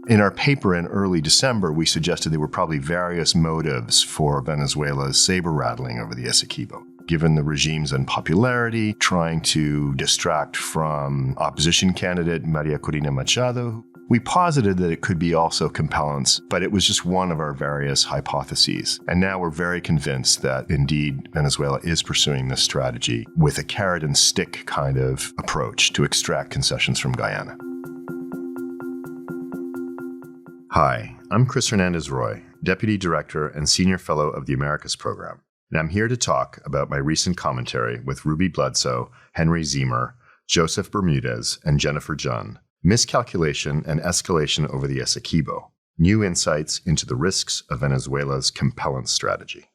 In our paper in early December, we suggested there were probably various motives for Venezuela's saber-rattling over the Essequibo. Given the regime's unpopularity, trying to distract from opposition candidate Maria Corina Machado, we posited that it could be also compellence, but it was just one of our various hypotheses. And now we're very convinced that indeed Venezuela is pursuing this strategy with a carrot and stick kind of approach to extract concessions from Guyana. Hi, I'm Chris Hernandez-Roy, Deputy Director and Senior Fellow of the Americas Program, and I'm here to talk about my recent commentary with Rubi Bledsoe, Henry Ziemer, Joseph Bermudez, and Jennifer Jun, Miscalculation and Escalation over the Essequibo, New Insights into the Risks of Venezuela's Compellence Strategy.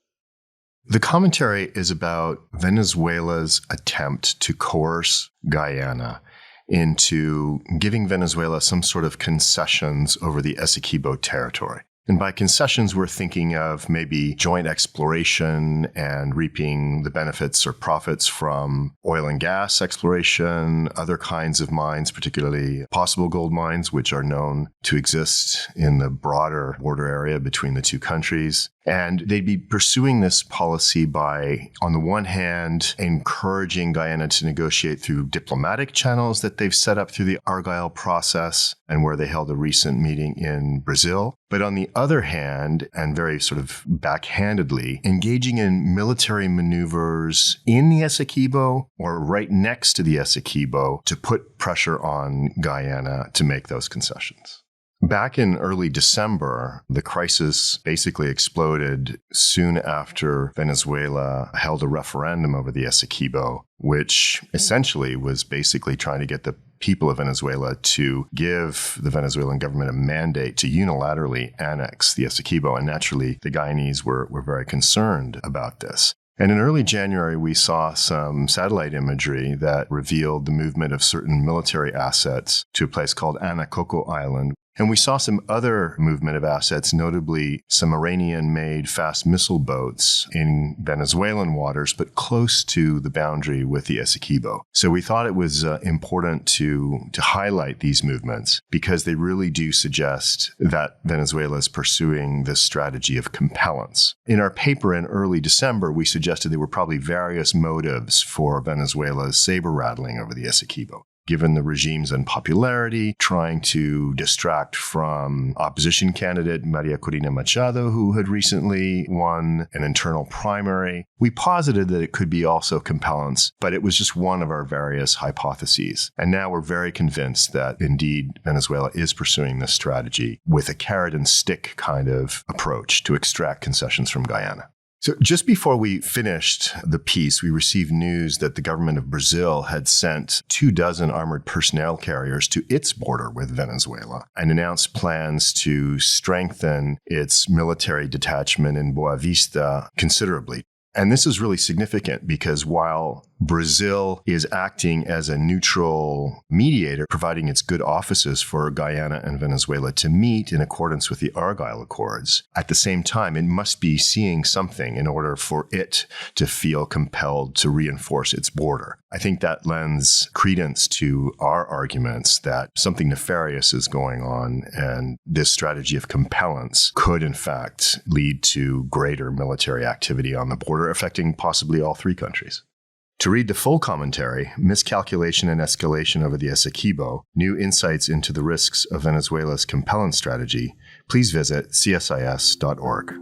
The commentary is about Venezuela's attempt to coerce Guyana into giving Venezuela some sort of concessions over the Essequibo territory. And by concessions, we're thinking of maybe joint exploration and reaping the benefits or profits from oil and gas exploration, other kinds of mines, particularly possible gold mines, which are known to exist in the broader border area between the two countries. And they'd be pursuing this policy by, on the one hand, encouraging Guyana to negotiate through diplomatic channels that they've set up through the Argyle process and where they held a recent meeting in Brazil. But on the other hand, and very sort of backhandedly, engaging in military maneuvers in the Essequibo or right next to the Essequibo to put pressure on Guyana to make those concessions. Back in early December, the crisis basically exploded soon after Venezuela held a referendum over the Essequibo, which essentially was basically trying to get the people of Venezuela to give the Venezuelan government a mandate to unilaterally annex the Essequibo. And naturally, the Guyanese were very concerned about this. And in early January, we saw some satellite imagery that revealed the movement of certain military assets to a place called Anacoco Island. And we saw some other movement of assets, notably some Iranian-made fast missile boats in Venezuelan waters, but close to the boundary with the Essequibo. So we thought it was important to highlight these movements because they really do suggest that Venezuela is pursuing this strategy of compellence. In our paper in early December, we suggested there were probably various motives for Venezuela's saber-rattling over the Essequibo. Given the regime's unpopularity, trying to distract from opposition candidate Maria Corina Machado, who had recently won an internal primary. We posited that it could be also compellence, but it was just one of our various hypotheses. And now we're very convinced that indeed Venezuela is pursuing this strategy with a carrot and stick kind of approach to extract concessions from Guyana. So just before we finished the piece, we received news that the government of Brazil had sent 24 armored personnel carriers to its border with Venezuela and announced plans to strengthen its military detachment in Boa Vista considerably. And this is really significant because while Brazil is acting as a neutral mediator, providing its good offices for Guyana and Venezuela to meet in accordance with the Argyle Accords, at the same time, it must be seeing something in order for it to feel compelled to reinforce its border. I think that lends credence to our arguments that something nefarious is going on, and this strategy of compellence could, in fact, lead to greater military activity on the border, affecting possibly all three countries. To read the full commentary, Miscalculation and Escalation over the Essequibo, New Insights into the Risks of Venezuela's Compellence Strategy, please visit csis.org.